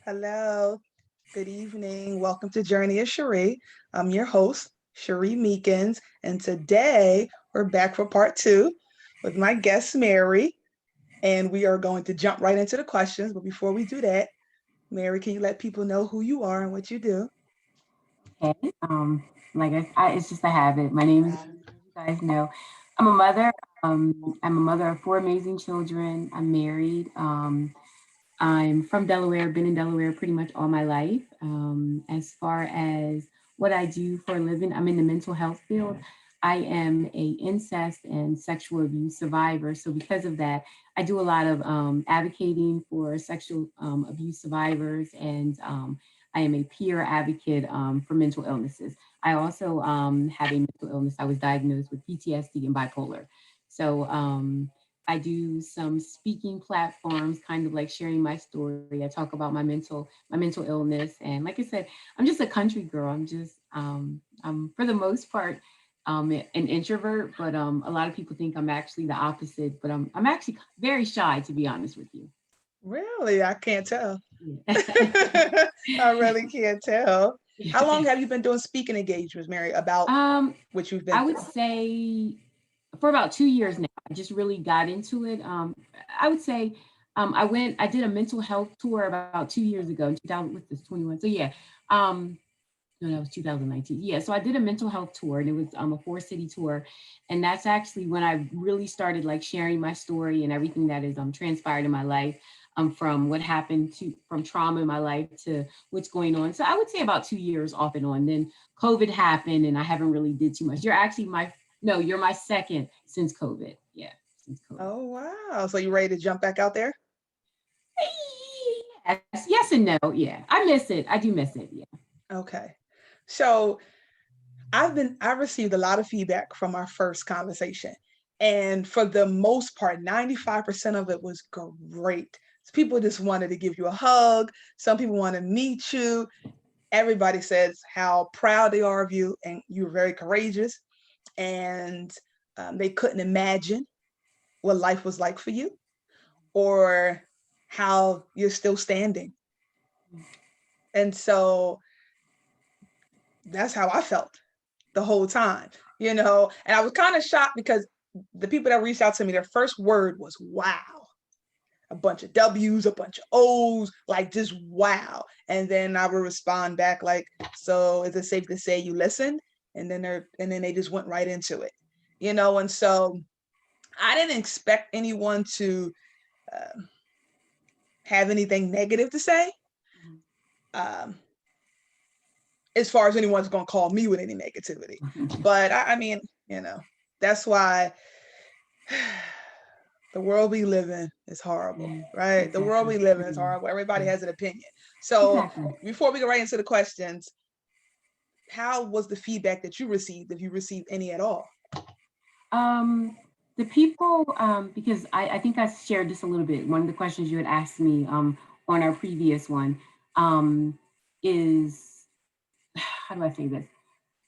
Hello, good evening. Welcome to Journey of Cherie. I'm your host, Cherie Meekins, and today we're back for part two with my guest, Mary, and we are going to jump right into the questions. But before we do that, Mary, can you let people know who you are and what you do? Okay. It's just a habit. My name is, as you guys know, I'm a mother. I'm a mother of four amazing children. I'm married. I'm from Delaware, been in Delaware pretty much all my life. As far as what I do for a living, I'm in the mental health field. I am a incest and sexual abuse survivor. So because of that, I do a lot of advocating for sexual abuse survivors, and I am a peer advocate for mental illnesses. I also have a mental illness. I was diagnosed with PTSD and bipolar. So I do some speaking platforms, kind of like sharing my story. I talk about my mental illness, and like I said, I'm just a country girl. I'm for the most part an introvert, but a lot of people think I'm actually the opposite. But I'm actually very shy, to be honest with you. Really? I can't tell. Yeah. I really can't tell. How long have you been doing speaking engagements, Mary, about um, what you've been I would through? say for about 2 years now. I just really got into it. I would say I did a mental health tour about 2 years ago in 2000, with this 21. So yeah, um, no, that was 2019. Yeah, so I did a mental health tour, and it was a 4 city tour, and that's actually when I really started like sharing my story and everything that is transpired in my life, from what happened to from trauma in my life to what's going on. So I would say about 2 years off and on. Then COVID happened, and I haven't really did too much. You're actually my no, you're my second since COVID. Yeah, since COVID. Oh, wow. So you ready to jump back out there? Yes and no. Yeah, I miss it. I do miss it. Yeah. Okay. So I received a lot of feedback from our first conversation. And for the most part, 95% of it was great. People just wanted to give you a hug. Some people want to meet you. Everybody says how proud they are of you and you're very courageous. And they couldn't imagine what life was like for you or how you're still standing. And so that's how I felt the whole time, And I was kind of shocked because the people that reached out to me, their first word was wow. A bunch of W's, a bunch of O's, like just wow. And then I would respond back like, so is it safe to say you listened? And then they just went right into it. And so I didn't expect anyone to uh, have anything negative to say. Um, as far as anyone's going to call me with any negativity. But I mean, you know, that's why the world we live in is horrible, Yeah, right? The world exactly. we live in is Mhm. horrible. Everybody Yeah, has an opinion. So exactly. before we go right into the questions, how was the feedback that you received, if you received any at all? Um, the people, because I think I shared this a little bit. One of the questions you had asked me on our previous one is, how do I say this?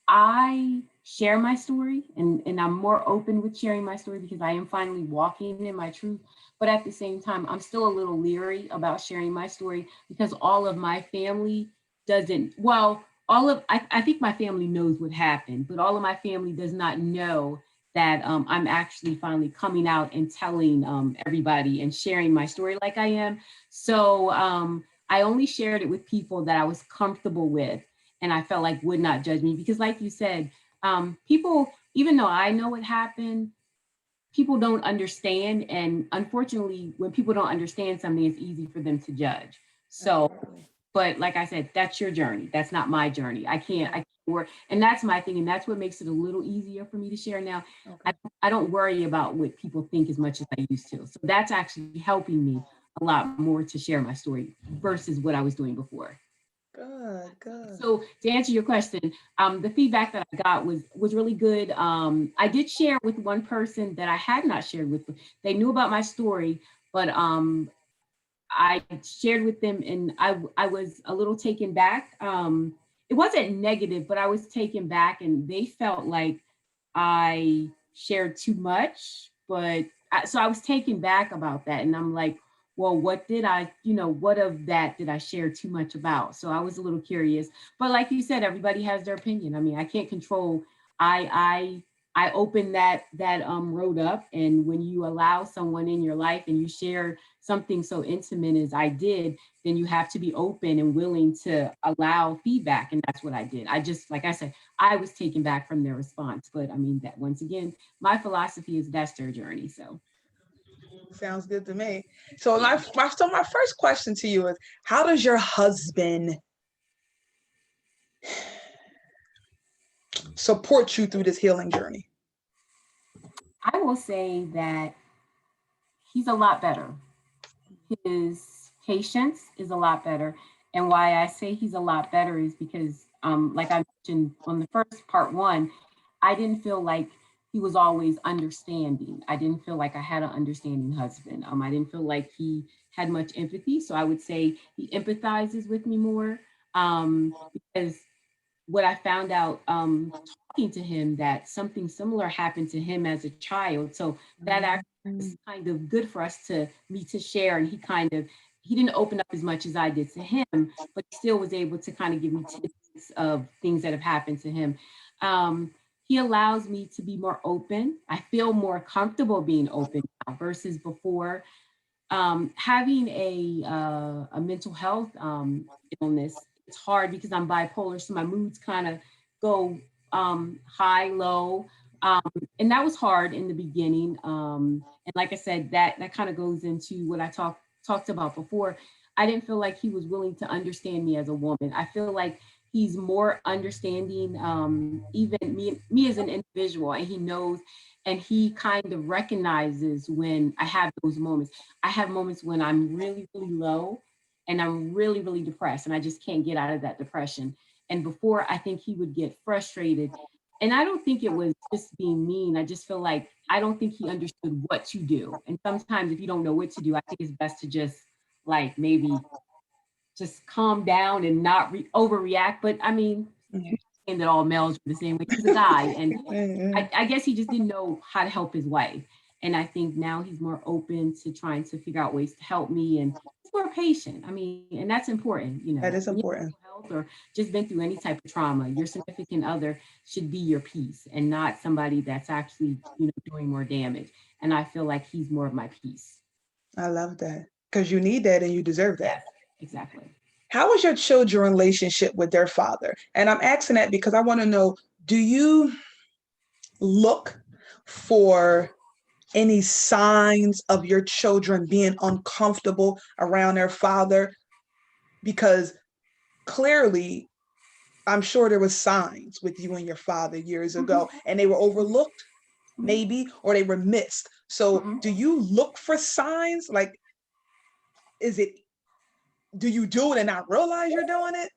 I share my story, and I'm more open with sharing my story because I am finally walking in my truth. But at the same time, I'm still a little leery about sharing my story because all of my family doesn't, well, I think my family knows what happened, but all of my family does not know that I'm actually finally coming out and telling everybody and sharing my story like I am. So I only shared it with people that I was comfortable with and I felt like would not judge me because, like you said, people, even though I know what happened, people don't understand, and unfortunately, when people don't understand something, it's easy for them to judge. So, Absolutely. but like I said, that's your journey. That's not my journey. I Right. can't work, and that's my thing, and that's what makes it a little easier for me to share now. I, Okay. I don't worry about what people think as much as I used to. So that's actually helping me a lot more to share my story versus what I was doing before. Good, good. So to answer your question, the feedback that I got was really good. I did share with one person that I had not shared with. They knew about my story, but I shared with them, and I was a little taken back. It wasn't negative, but I was taken back, and they felt like I shared too much. But so I was taken back about that, and I'm like, well, what did I, what of that did I share too much about? So I was a little curious. But like you said, everybody has their opinion. I mean, I can't control. I opened that road up, and when you allow someone in your life and you share something so intimate as I did, then you have to be open and willing to allow feedback, and that's what I did. I just, like I said, I was taken back from their response, but I mean, that once again, my philosophy is that's their journey. So Sounds good to me. So yeah. my first question to you is, how does your husband support you through this healing journey? I will say that he's a lot better. His patience is a lot better. And why I say he's a lot better is because, like I mentioned on the first part 1, I didn't feel like he was always understanding. I didn't feel like I had an understanding husband. I didn't feel like he had much empathy. So I would say he empathizes with me more, because what I found out talking to him, that something similar happened to him as a child. So that actually was kind of good for us to me to share. And he didn't open up as much as I did to him, but he still was able to kind of give me tidbits of things that have happened to him. He allows me to be more open. I feel more comfortable being open now versus before. Having a mental health illness, it's hard because I'm bipolar, so my moods kind of go high, low, um, and that was hard in the beginning. And like I said, that kind of goes into what I talked about before. I didn't feel like he was willing to understand me as a woman. I feel like he's more understanding, even me as an individual, and he knows, and he kind of recognizes when I have those moments. I have moments when I'm really, really low and I'm really, really depressed and I just can't get out of that depression. And before, I think he would get frustrated. And I don't think it was just being mean. I just feel like I don't think he understood what to do. And sometimes if you don't know what to do, I think it's best to just like maybe just calm down and not overreact. But I mean, Mhm. saying that all males are the same way. He's a guy, and Mhm. I guess he just didn't know how to help his wife. And I think now he's more open to trying to figure out ways to help me, and he's more patient. I mean, and that's important, That is when you important. have mental health or just been through any type of trauma, your significant other should be your peace and not somebody that's actually, doing more damage. And I feel like he's more of my peace. I love that because you need that and you deserve that. Yes, exactly. How is your children relationship with their father? And I'm asking that because I want to know, do you look for any signs of your children being uncomfortable around their father? Because clearly, I'm sure there was signs with you and your father years Mhm, ago, and they were overlooked, mhm, maybe, or they were missed. So, mhm. do you look for signs? Like, is it, do you do it and not realize you're doing it?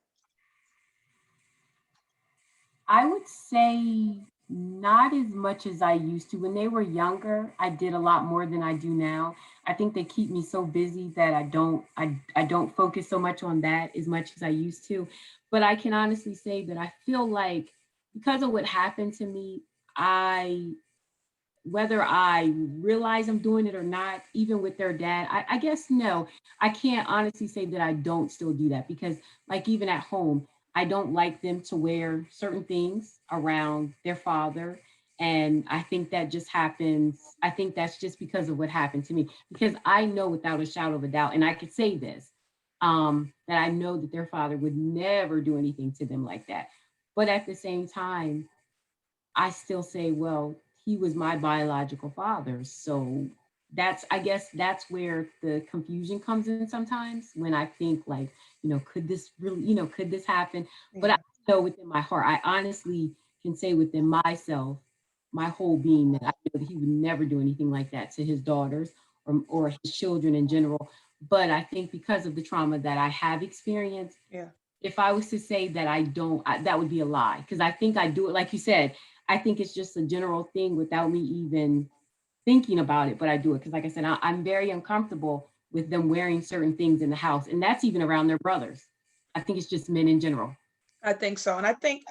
I would say not as much as I used to. When they were younger, I did a lot more than I do now. I think they keep me so busy that I don't focus so much on that as much as I used to. But I can honestly say that I feel like because of what happened to me, I whether I realize I'm doing it or not, even with their dad, I guess no. I can't honestly say that I don't still do that because, like, even at home, I don't like them to wear certain things around their father. And I think that just happens. I think that's just because of what happened to me. Because I know without a shadow of a doubt, and I could say this, that I know that their father would never do anything to them like that. But at the same time, I still say, well, he was my biological father. So I guess that's where the confusion comes in sometimes when I think like, could this really, could this happen? But I Yeah. know within my heart, I honestly can say within myself, my whole being, that I know that he would never do anything like that to his daughters or his children in general. But I think because of the trauma that I have experienced, Yeah. if I was to say that I don't, that would be a lie because I think I do it. Like you said, I think it's just a general thing without me even thinking about it, but I do it because, like I said, I'm very uncomfortable with them wearing certain things in the house, and that's even around their brothers. I think it's just men in general. I think so. And I think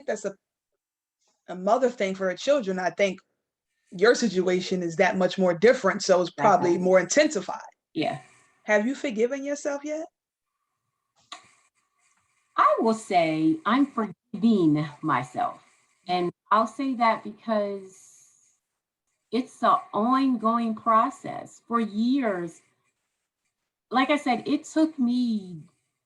that's a mother thing for her children. I think your situation is that much more different. So it's probably Exactly. more intensified. Yeah. Have you forgiven yourself yet? I will say I'm forgiving myself. And I'll say that because it's an ongoing process. For years, like I said, it took me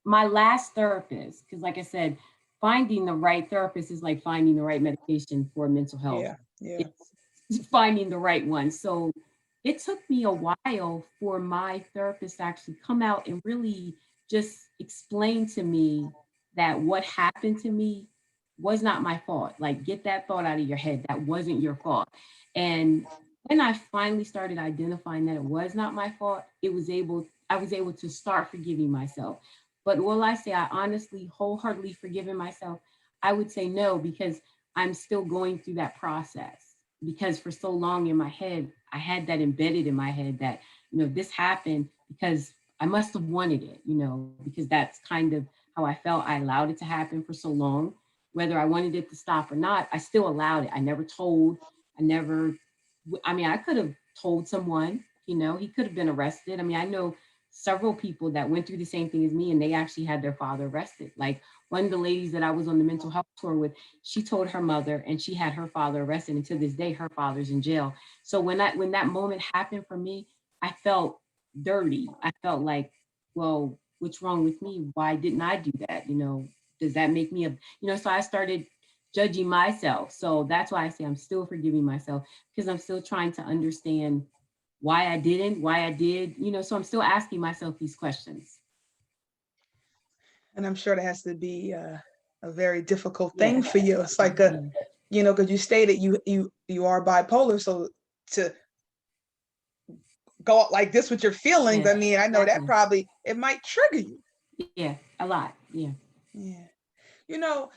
my last therapist, because like I said, finding the right therapist is like finding the right medication for mental health. Yeah, yeah. It's finding the right one. So it took me a while for my therapist to actually come out and really just explain to me that what happened to me was not my fault. Like, get that thought out of your head. That wasn't your fault. And when I finally started identifying that it was not my fault, I was able to start forgiving myself. But will I say I honestly, wholeheartedly forgiven myself? I would say no, because I'm still going through that process. Because for so long in my head, I had that embedded in my head that, this happened because I must have wanted it, because that's kind of how I felt. I allowed it to happen for so long. Whether I wanted it to stop or not, I still allowed it. I never told, I never, I mean, I could have told someone, he could have been arrested. I mean, I know several people that went through the same thing as me and they actually had their father arrested. Like one of the ladies that I was on the mental health tour with, she told her mother and she had her father arrested. And to this day, her father's in jail. So when that moment happened for me, I felt dirty. I felt like, well, what's wrong with me? Why didn't I do that? Does that make me so I started judging myself. So that's why I say I'm still forgiving myself, because I'm still trying to understand why I didn't, why I did, so I'm still asking myself these questions. And I'm sure that has to be a very difficult thing Yes. for you. It's like Yeah. because you stated you are bipolar, so to go out like this with your feelings, Yeah. I mean, I know that Exactly. probably it might trigger you. Yeah. A lot. Yeah. Yeah. You know,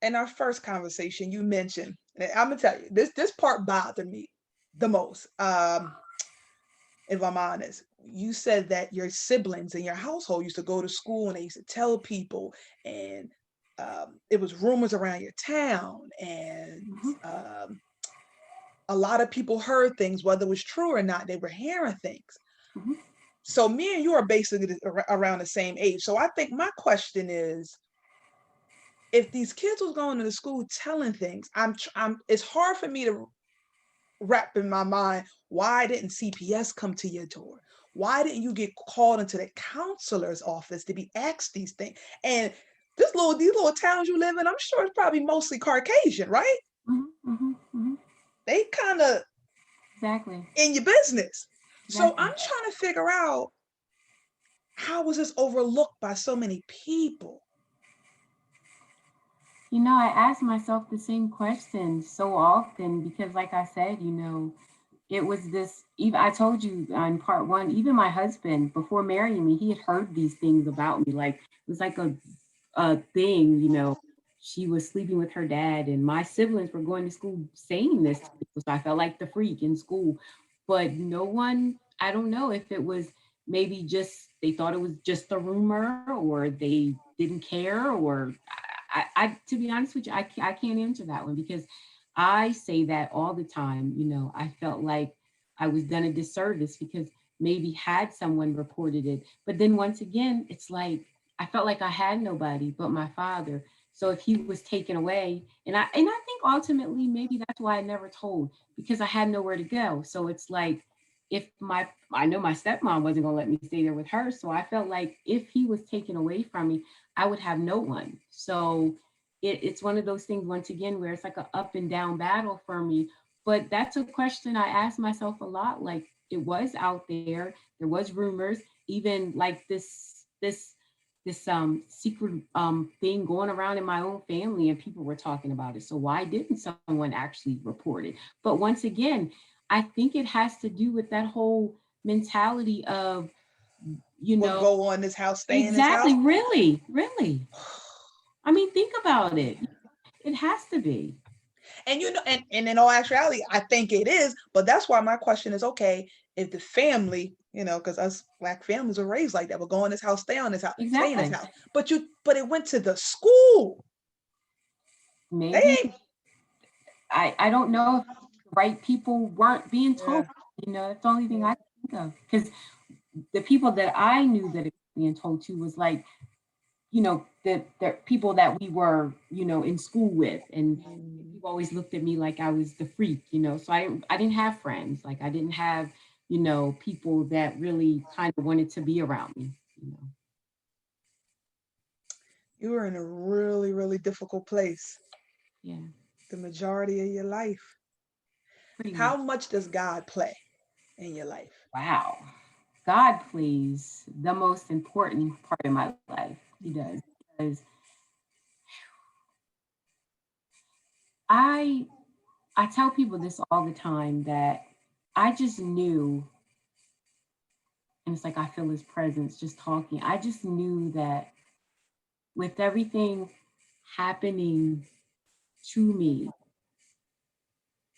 in our first conversation, you mentioned, and I'm gonna tell you, this part bothered me the most. If I'm honest, you said that your siblings in your household used to go to school and they used to tell people, and it was rumors around your town, and Mhm. a lot of people heard things, whether it was true or not. They were hearing things. Mhm. So me and you are basically around the same age. So I think my question is, if these kids was going to the school telling things, it's hard for me to wrap in my mind, why didn't CPS come to your door? Why didn't you get called into the counselor's office to be asked these things? And these little towns you live in, I'm sure it's probably mostly Caucasian, right? Mhm. Mhm. Mhm. They kind of Exactly. in your business. So I'm Exactly. trying to figure out, how was this overlooked by so many people? I ask myself the same question so often because, like I said, it was this. Even I told you on part one, even my husband, before marrying me, he had heard these things about me. Like, it was like a thing, she was sleeping with her dad, and my siblings were going to school saying this to people. So I felt like the freak in school. But no one, I don't know if it was maybe just they thought it was just a rumor, or they didn't care, or to be honest with you, I can't answer that one because I say that all the time. I felt like I was done a disservice because maybe had someone reported it. But then once again, it's like I felt like I had nobody but my father. So if he was taken away, and I think ultimately maybe that's why I never told, because I had nowhere to go. So it's like, if I know my stepmom wasn't gonna let me stay there with her. So I felt like if he was taken away from me, I would have no one. So it's one of those things once again where it's like an up and down battle for me. But that's a question I ask myself a lot. Like, it was out there was rumors, even like this secret thing going around in my own family, and people were talking about it. So why didn't someone actually report it? But once again, I think it has to do with that whole mentality of, What go on this house, stay in this house? exactly, really, really. I mean, think about it. It has to be. And and in all actuality, I think it is. But that's why my question is, okay, if the family, because us black families are raised like that, we'll go in this house, stay on this house, stay in this Exactly. house. But it went to the school. They Maybe ain't. I don't know if the right people weren't being told. Yeah, That's the only thing yeah. I can think of. Because the people that I knew that it was being told to was like, the people that we were, in school with, and Mm. people always looked at me like I was the freak, So I didn't have friends, like I didn't have, people that really kind of wanted to be around me. You were in a really, really difficult place Yeah, the majority of your life. pretty How much. much does God play in your life? Wow. God plays the most important part of my life. He does. Because I I tell people this all the time that I just knew, and it's like I feel his presence just talking. I just knew that with everything happening to me,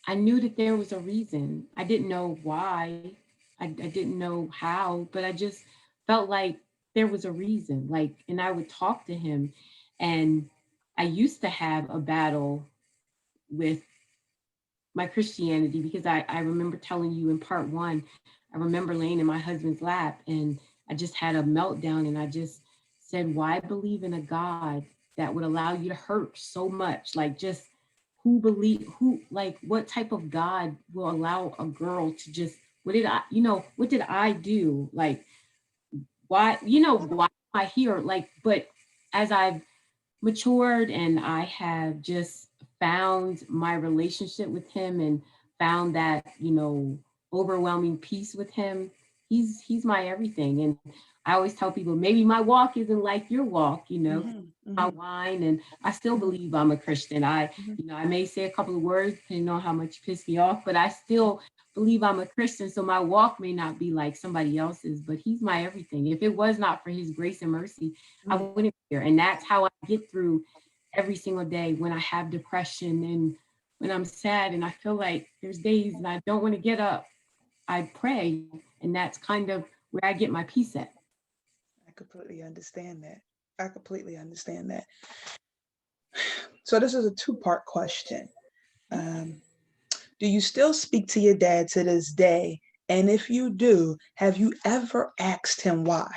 I knew that there was a reason. I didn't know why. I didn't know how, but I just felt like there was a reason. Like, and I would talk to him, and I used to have a battle with my Christianity because I remember telling you in part one, I remember laying in my husband's lap and I just had a meltdown and I just said, why believe in a God that would allow you to hurt so much? Like, just like, what type of God will allow a girl to just, what did I do? Like, why am I here? Like, but as I've matured and I have just found my relationship with him and found that, overwhelming peace with him. He's my everything. And I always tell people maybe my walk isn't like your walk, Mm-hmm, my mm-hmm, wine, and I still believe I'm a Christian. mm-hmm. I may say a couple of words depending on how much you piss me off, but I still believe I'm a Christian. So my walk may not be like somebody else's, but he's my everything. If it was not for his grace and mercy, I Mm. wouldn't be here. And that's how I get through every single day when I have depression and when I'm sad and I feel like there's days and I don't want to get up. I pray, and that's kind of where I get my peace at. I completely understand that. I completely understand that. So this is a two-part question. Um, do you still speak to your dad to this day? And if you do, have you ever asked him why?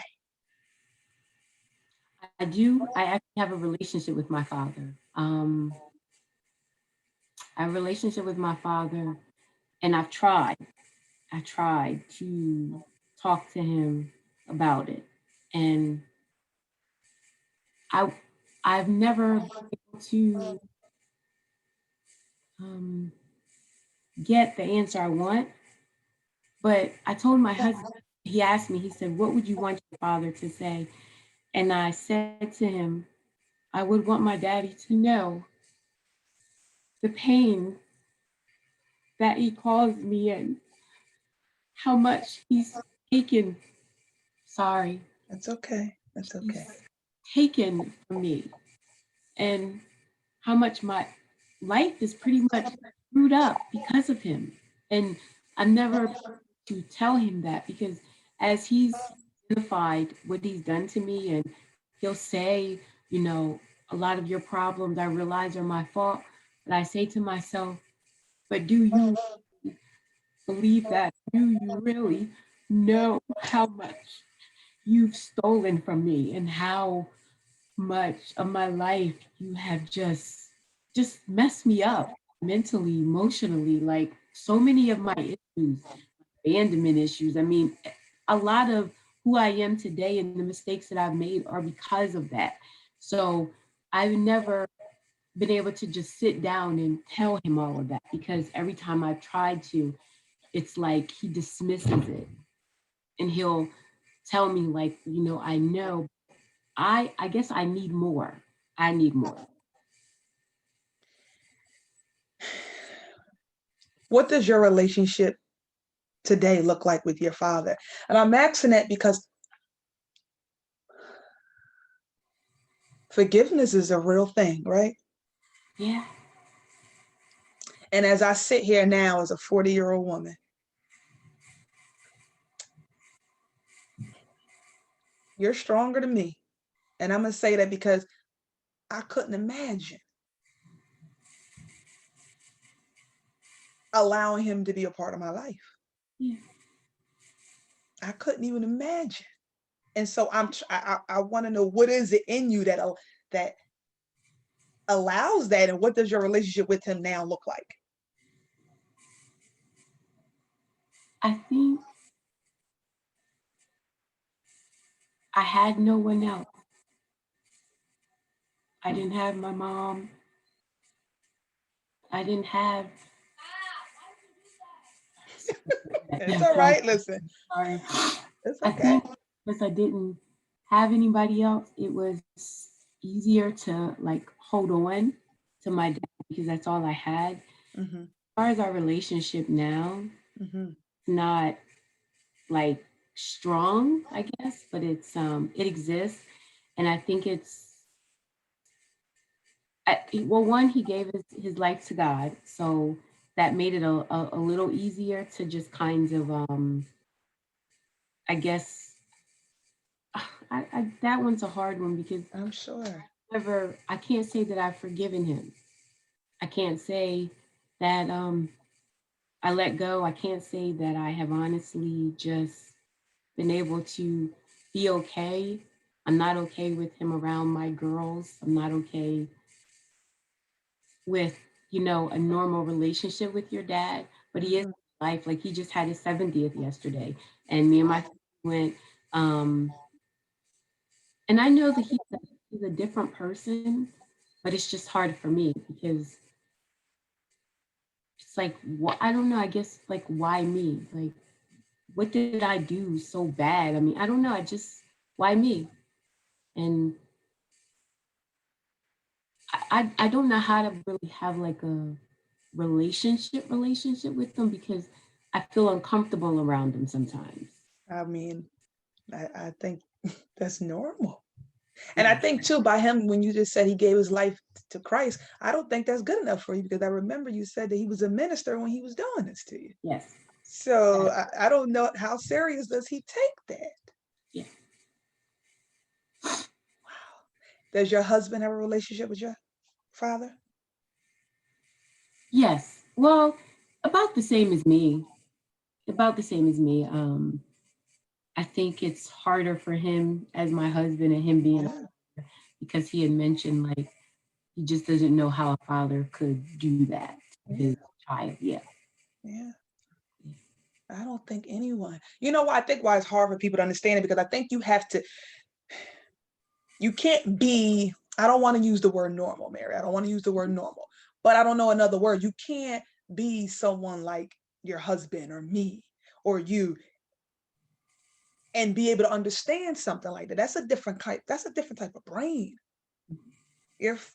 I do. I actually have a relationship with my father. I have a relationship with my father, and I tried to talk to him about it, and I I've never been able to um, get the answer I want. But I told my husband, he asked me, he said, what would you want your father to say? And I said to him, I would want my daddy to know the pain that he caused me and how much he's taken, sorry, That's okay. That's okay. he's taken from me, and how much my life is pretty much screwed up because of him. And I've never been able to tell him that because as he's identified what he's done to me, and he'll say, a lot of your problems I realize are my fault. But I say to myself, but do you believe that? Do you really know how much you've stolen from me and how much of my life you have just messed me up mentally, emotionally, like so many of my issues, abandonment issues. I mean, a lot of who I am today and the mistakes that I've made are because of that. So I've never been able to just sit down and tell him all of that because every time I've tried to, it's like he dismisses it and he'll tell me like, I know I guess I need more. I need more. What does your relationship today look like with your father? And I'm asking that because forgiveness is a real thing, right? Yeah. And as I sit here now as a 40-year-old woman, you're stronger than me. And I'm going to say that because I couldn't imagine allowing him to be a part of my life. Yeah. I couldn't even imagine. And so I want to know, what is it in you that allows that, and what does your relationship with him now look like? I think I had no one else. I didn't have my mom. I didn't have. It's all right. Listen, Sorry. it's I okay. think because I didn't have anybody else, it was easier to like hold on to my dad because that's all I had. Mm-hmm. As far as our relationship now, Mm-hmm. it's not like strong, I guess, but it exists. And I think well, one, he gave his life to God. So that made it a little easier to just kind of I guess that one's a hard one because I'm sure. I can't say that I've forgiven him. I can't say that I let go. I can't say that I have honestly just been able to be okay. I'm not okay with him around my girls. I'm not okay with, a normal relationship with your dad, but he is Mm-hmm. life. Like he just had his 70th yesterday and me and my Wow. family went, and I know that he's a different person, but it's just hard for me because it's like, I don't know. I guess like, why me? Like, what did I do so bad? I mean, I don't know. Why me? And I don't know how to really have like a relationship with them because I feel uncomfortable around them sometimes. I mean, I think that's normal. And I Yeah. think too, by him, when you just said he gave his life to Christ, I don't think that's good enough for you, because I remember you said that he was a minister when he was doing this to you. Yes. So That, I don't know, how serious does he take that? yeah. Wow. Does your husband have a relationship with your father? Yes. Well, about the same as me. About the same as me. I think it's harder for him as my husband and him being Yeah. because he had mentioned like he just doesn't know how a father could do that to Yeah. his child. Yeah. Yeah. I don't think anyone. You know why I think why it's hard for people to understand it, because I think you can't be, I don't want to use the word normal, Mary. I don't want to use the word normal, but I don't know another word. You can't be someone like your husband or me or you and be able to understand something like that. That's a different type of brain. If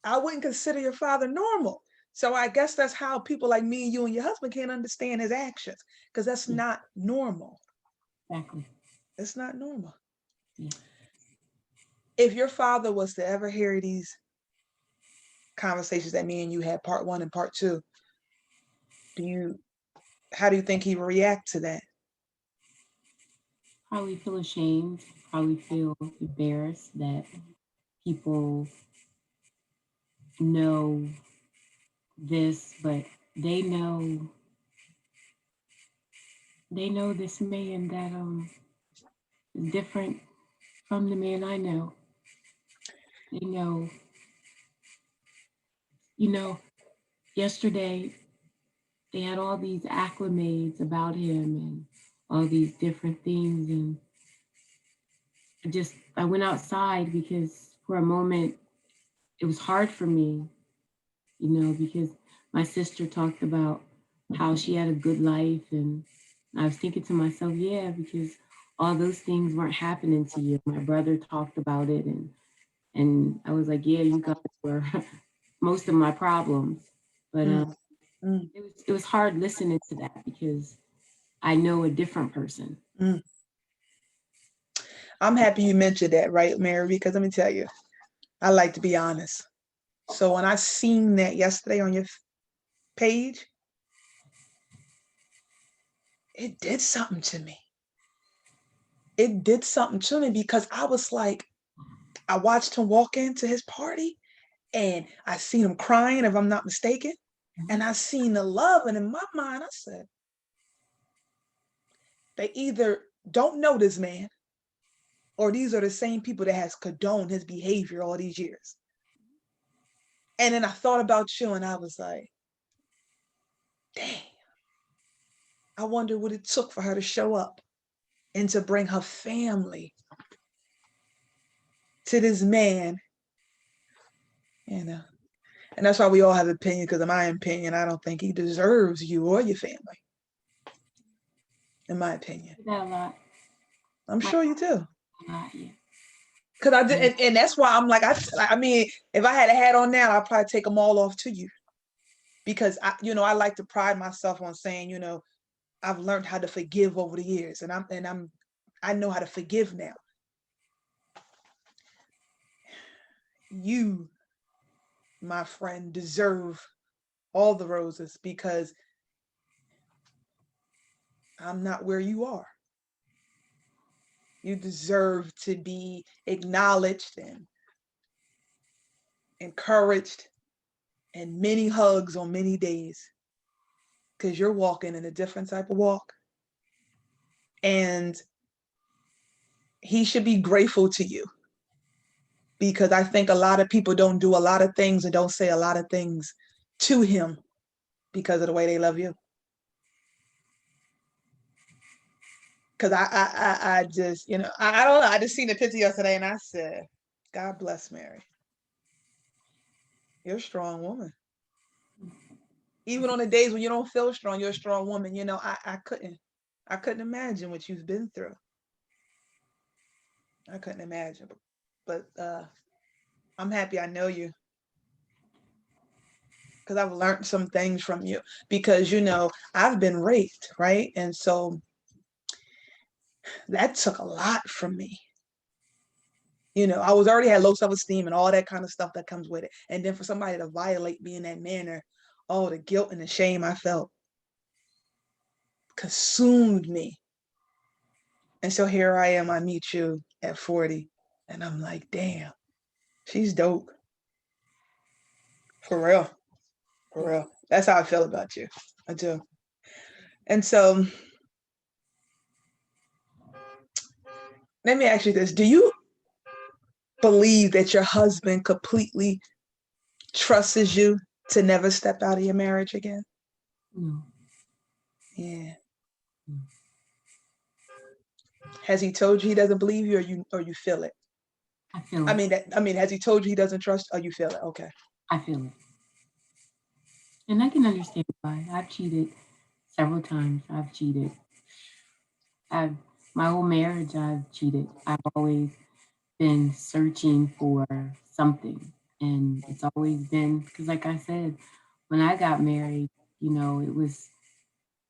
I wouldn't consider your father normal. So I guess that's how people like me, you and your husband can't understand his actions, because that's Yeah. not normal. Exactly. It's not normal. Yeah. If your father was to ever hear these conversations that me and you had, part one and part two, do you how do you think he would react to that? Probably feel ashamed. Probably feel embarrassed that people know this, but they know they know this man that is different from the man I know. They know, you know, yesterday they had all these acclimates about him and all these different things and I went outside because for a moment it was hard for me, because my sister talked about how she had a good life and I was thinking to myself, yeah, because all those things weren't happening to you. My brother talked about it and I was like, yeah, you guys were most of my problems. But Mm, mm, it was hard listening to that because I know a different person. mm. I'm happy you mentioned that, right, Mary? Because let me tell you, I like to be honest. So when I seen that yesterday on your page, it did something to me. It did something to me because I was like, I watched him walk into his party and I seen him crying, if I'm not mistaken. And I seen the love, and in my mind, I said, They either don't know this man, or these are the same people that has condoned his behavior all these years. And then I thought about you and I was like, dang, I wonder what it took for her to show up and to bring her family to this man, you know. And that's why we all have opinions, because in my opinion, I don't think he deserves you or your family. In my opinion. That a lot. I'm sure you do. Yeah. Cause I did, and that's why I'm like, I mean, if I had a hat on now, I'd probably take them all off to you, because I like to pride myself on saying, I've learned how to forgive over the years, and I know how to forgive now. You, my friend, deserve all the roses, because I'm not where you are. You deserve to be acknowledged and encouraged and many hugs on many days, because you're walking in a different type of walk. And he should be grateful to you, because I think a lot of people don't do a lot of things and don't say a lot of things to him because of the way they love you. Because I just, I don't know. I just seen the picture yesterday and I said, God bless Mary. You're a strong woman. Even on the days when you don't feel strong, you're a strong woman. I couldn't imagine what you've been through. I couldn't imagine. But I'm happy I know you, because I've learned some things from you, because I've been raped, right? And so that took a lot from me. I was already had low self-esteem and all that kind of stuff that comes with it. And then for somebody to violate me in that manner, all the guilt and the shame I felt consumed me. And so here I am, I meet you at 40, and I'm like, damn, she's dope. For real. For real. That's how I feel about you. I do. And so let me ask you this. Do you believe that your husband completely trusts you to never step out of your marriage again? No. Yeah. Has he told you he doesn't believe you, or you feel it? I feel it. I mean, has he told you he doesn't trust, or you feel it? Okay. I feel it. And I can understand why. I've cheated several times. I've cheated. My whole marriage, I've cheated. I've always been searching for something. And it's always been, because like I said, when I got married, it was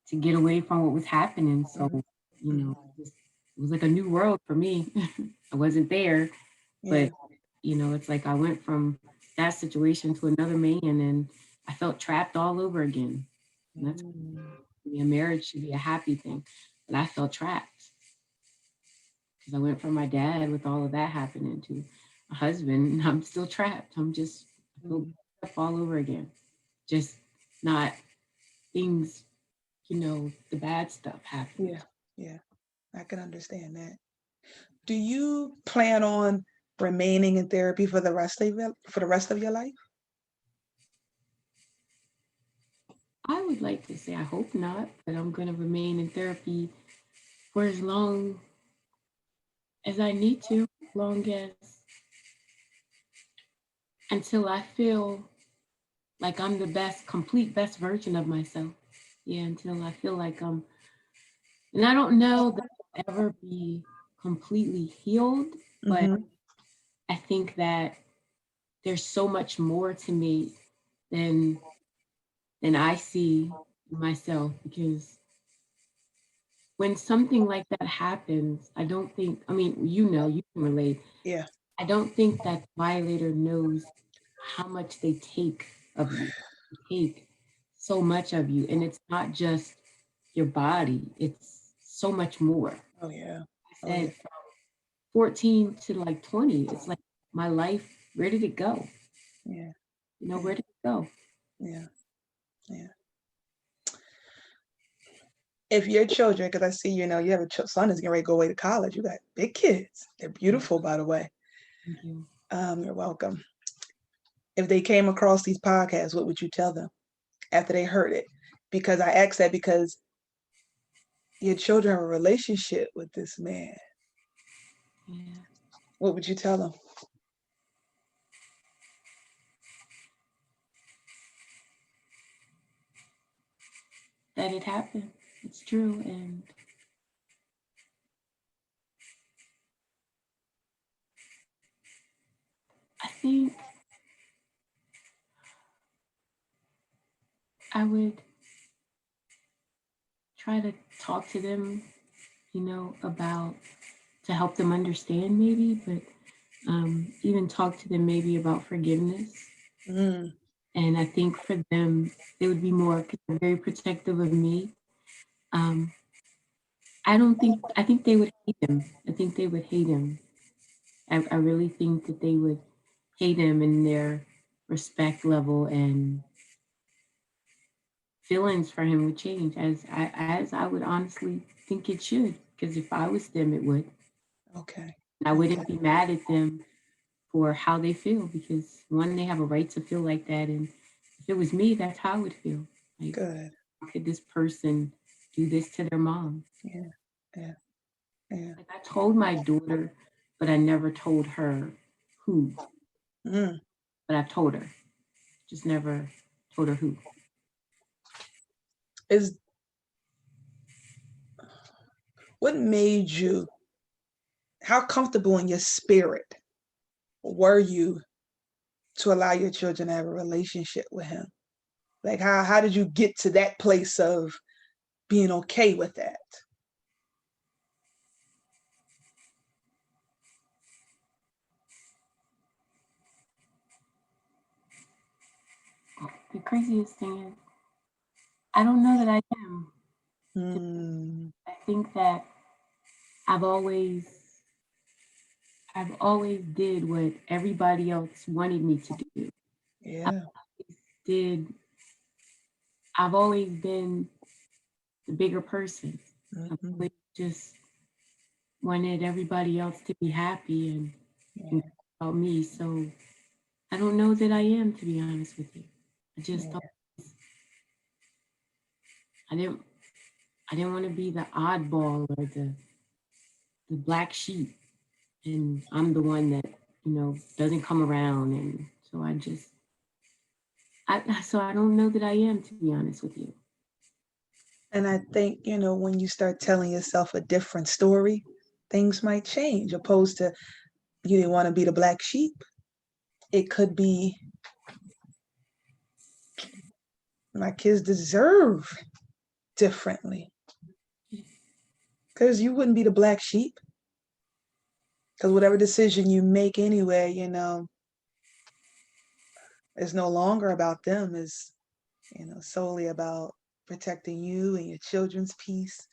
to get away from what was happening. So, it was like a new world for me. I wasn't there, Yeah. but, it's like I went from that situation to another man and I felt trapped all over again. And that's a marriage should be a happy thing. But I felt trapped because I went from my dad with all of that happening to a husband, and I'm still trapped. I feel trapped all over again. Just not things, the bad stuff happens. Yeah. Yeah. I can understand that. Do you plan on remaining in therapy for the rest of your life? I would like to say I hope not, but I'm going to remain in therapy for as long as I need to, long as until I feel like I'm the complete best version of myself. Yeah, until I feel like and I don't know that I'll ever be completely healed, but Mm-hmm. I think that there's so much more to me than I see myself, because when something like that happens, I don't think, I mean, you can relate. Yeah. I don't think that the violator knows how much they take of you. They take so much of you. And it's not just your body, it's so much more. Oh yeah. I Oh yeah. said from 14 to like 20, it's like my life, where did it go? Yeah. Where Yeah. did it go? Yeah. Yeah. if your children, because I see, you have a son is getting ready to go away to college. You got big kids. They're beautiful, by the way. Thank you. You're welcome. If they came across these podcasts, what would you tell them after they heard it? Because I asked that because your children have a relationship with this man. Yeah. What would you tell them? That it happened. It's true. And I think I would try to talk to them, about to help them understand maybe, but even talk to them maybe about forgiveness. Mm, And I think for them, they would be more very protective of me. Um, I think they would hate him. I think they would hate him. I really think that they would hate him in their respect level, and feelings for him would change as I would honestly think it should. Because if I was them, it would. okay. I Okay. wouldn't be mad at them for how they feel, because one, they have a right to feel like that, and if it was me, that's how I would feel. Like, Good. how could this person do this to their mom? Yeah. Yeah. Yeah. Like, I told my daughter, but I never told her who. Mm. But I told her, just never told her who. Is what made you? How comfortable in your spirit were you to allow your children to have a relationship with him? Like how did you get to that place of being okay with that? The craziest thing is, I don't know that I am. Mm, I think that I've always I've always did what everybody else wanted me to do. I yeah. did I've always been the bigger person. I've Mm-hmm. always just wanted everybody else to be happy and Yeah. about me. So I don't know that I am, to be honest with you. I just Yeah. don't, I didn't I didn't want to be the oddball or the black sheep, and I'm the one that doesn't come around, and so I don't know that I am, to be honest with you. And I think, when you start telling yourself a different story, things might change. Opposed to you didn't want to be the black sheep. It could be my kids deserve differently. Because you wouldn't be the black sheep. Because whatever decision you make anyway, is no longer about them, is, solely about protecting you and your children's peace.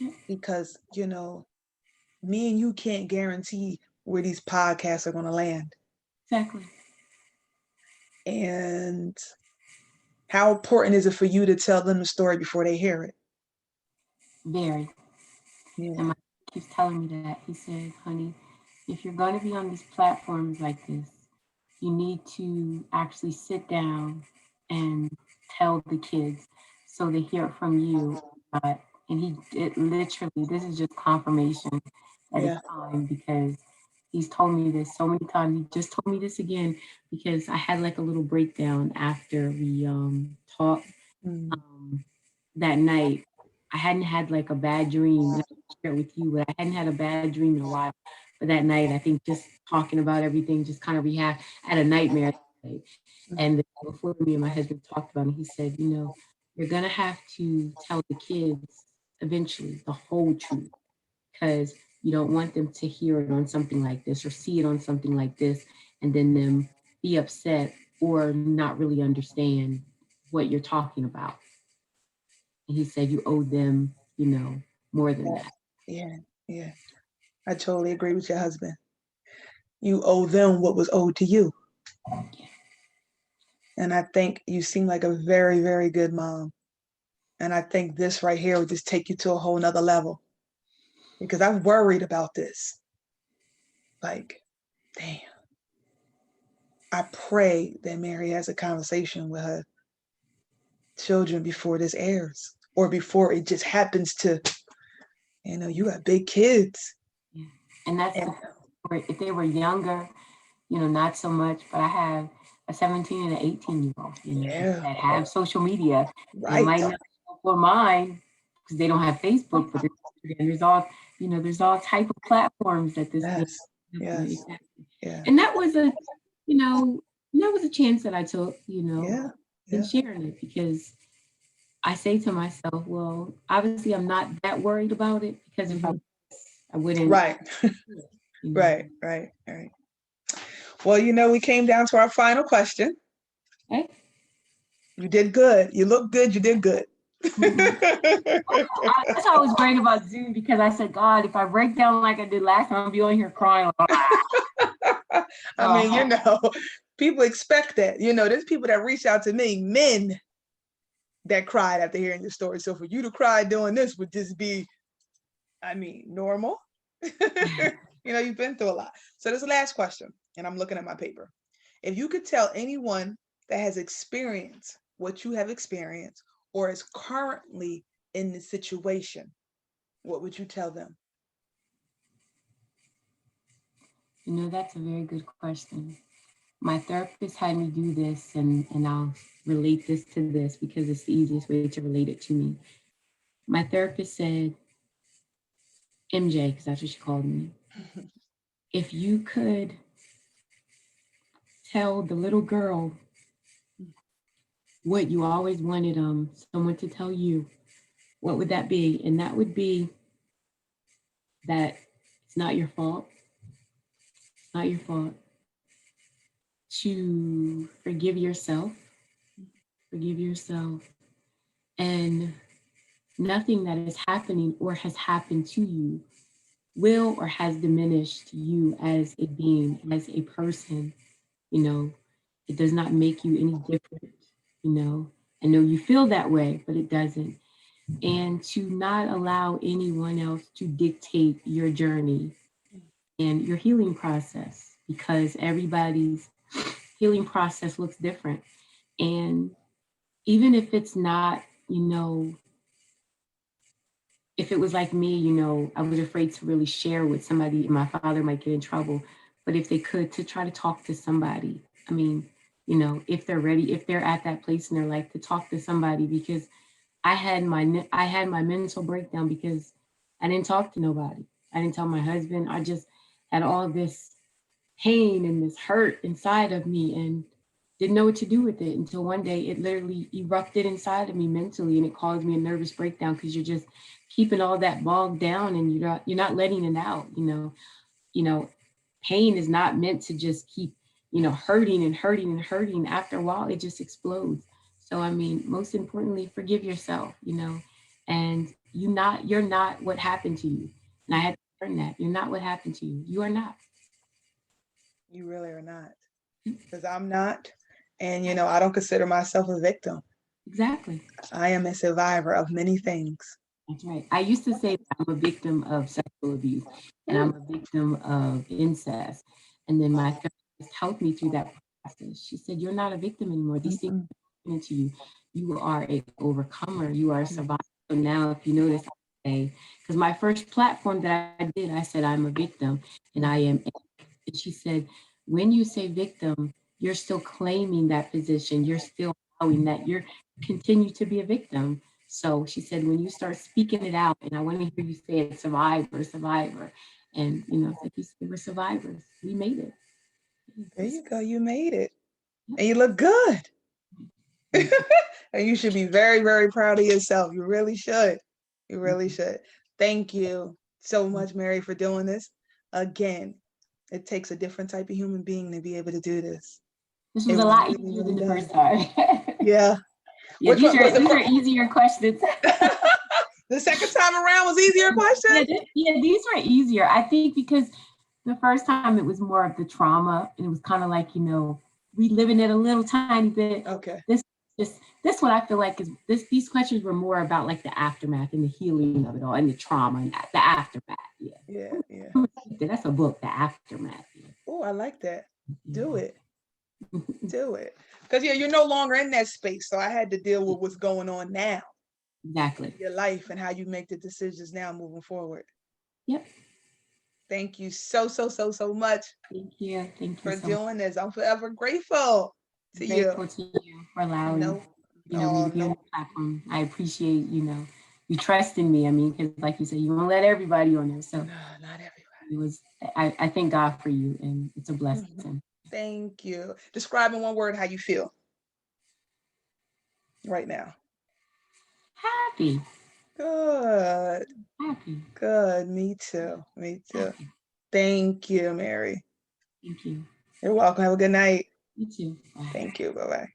Yeah, Because, me and you can't guarantee where these podcasts are going to land. exactly. And how important is it for you to tell them the story before they hear it? Very. And Yeah. my keeps telling me that. He said, honey, if you're going to be on these platforms like this, you need to actually sit down and tell the kids so they hear it from you. And it literally, this is just confirmation that Yeah. it's time, because he's told me this so many times. He just told me this again because I had like a little breakdown after we talked Mm, um, that night. I hadn't had like a bad dream, and I share it with you, but I hadn't had a bad dream in a while. But that night, I think just talking about everything just kind of rehabbed. I had a nightmare that night. mm, And before me and my husband talked about it, he said, you're going to have to tell the kids eventually the whole truth, because you don't want them to hear it on something like this or see it on something like this and then them be upset or not really understand what you're talking about. And he said, you owe them, more than yeah. that. Yeah. Yeah. I totally agree with your husband. You owe them what was owed to you. Yeah. And I think you seem like a very, very good mom. And I think this right here would just take you to a whole nother level, because I'm worried about this. Like, damn. I pray that Mary has a conversation with her children before this airs, or before it just happens to, you got big kids. Yeah. And that's And, if they were younger, not so much, but I have a 17 and an 18-year-old, yeah, that have social media. It right. might not be for mine because they don't have Facebook, but there's all type of platforms that this thing. Yes, yes, yeah, And that was a chance that I took, yeah, in yeah. sharing it, because I say to myself, well, obviously I'm not that worried about it, because if I was, I wouldn't. Right, right, right, right. Well, we came down to our final question. Okay. You did good. You look good. You did good. That's why I was worried about Zoom, because I said, God, if I break down like I did last time, I'll be on here crying. I mean, people expect that. There's people that reach out to me, men that cried after hearing your story. So for you to cry doing this would just be, normal. You've been through a lot. So this is the last question, and I'm looking at my paper. If you could tell anyone that has experienced what you have experienced, or is currently in the situation, what would you tell them? That's a very good question. My therapist had me do this, and I'll relate this to this because it's the easiest way to relate it to me. My therapist said, MJ, because that's what she called me, if you could tell the little girl what you always wanted someone to tell you, what would that be? And that would be that it's not your fault. It's not your fault to forgive yourself. Forgive yourself. And nothing that is happening or has happened to you will or has diminished you as a being, as a person. It does not make you any different. I know you feel that way, but it doesn't. And to not allow anyone else to dictate your journey and your healing process, because everybody's healing process looks different. And even if it's not, if it was like me, I was afraid to really share with somebody. My father might get in trouble, but if they could, to try to talk to somebody. If they're ready, if they're at that place in their life, to talk to somebody, because I had my mental breakdown because I didn't talk to nobody. I didn't tell my husband. I just had all this pain and this hurt inside of me, and didn't know what to do with it until one day it literally erupted inside of me mentally, and it caused me a nervous breakdown, because you're just keeping all that bogged down and you're not letting it out. Pain is not meant to just keep hurting and hurting and hurting. After a while, it just explodes. So most importantly, forgive yourself, and you're not what happened to you. And I had to learn that you're not what happened to you. You are not. You really are not, because I'm not. And, I don't consider myself a victim. Exactly. I am a survivor of many things. That's right. I used to say that I'm a victim of sexual abuse, and I'm a victim of incest. And then my therapist helped me through that process. She said, "You're not a victim anymore. These things are happening to you. You are a overcomer. You are a survivor." So now, if you notice, I say, because my first platform that I did, I said I'm a victim, and I am. And she said, when you say victim, you're still claiming that position. You're still allowing that. You're continue to be a victim. So she said, when you start speaking it out, and I want to hear you say it, survivor, survivor. And, it's like you said, we're survivors. We made it. There you go. You made it. And you look good. And you should be very, very proud of yourself. You really should. You really should. Thank you so much, Mary, for doing this. Again, it takes a different type of human being to be able to do this. This was a lot easier than the first time. Yeah. Yeah, these are easier questions. The second time around was easier questions? Yeah, these were easier. I think because the first time it was more of the trauma, and it was kind of like, reliving it a little tiny bit. Okay. This this one I feel like these questions were more about like the aftermath and the healing of it all and the trauma and the aftermath. Yeah. That's a book, The Aftermath. Oh, I like that. Do it. Do it. Because you're no longer in that space. So I had to deal with what's going on now. Exactly. Your life and how you make the decisions now moving forward. Yep. Thank you so much. Thank you For so doing this. I'm forever grateful to you. Grateful to you for allowing me to be on the platform. I appreciate you trusting me. I mean, because like you said, you won't let everybody on there. So no, not everybody. It was. I thank God for you, and it's a blessing. Mm-hmm. Thank you. Describe in one word how you feel right now. Happy. Good. Happy. Good. Me too. Me too. Happy. Thank you, Mary. Thank you. You're welcome. Have a good night. You too. Bye. Thank you. Bye-bye.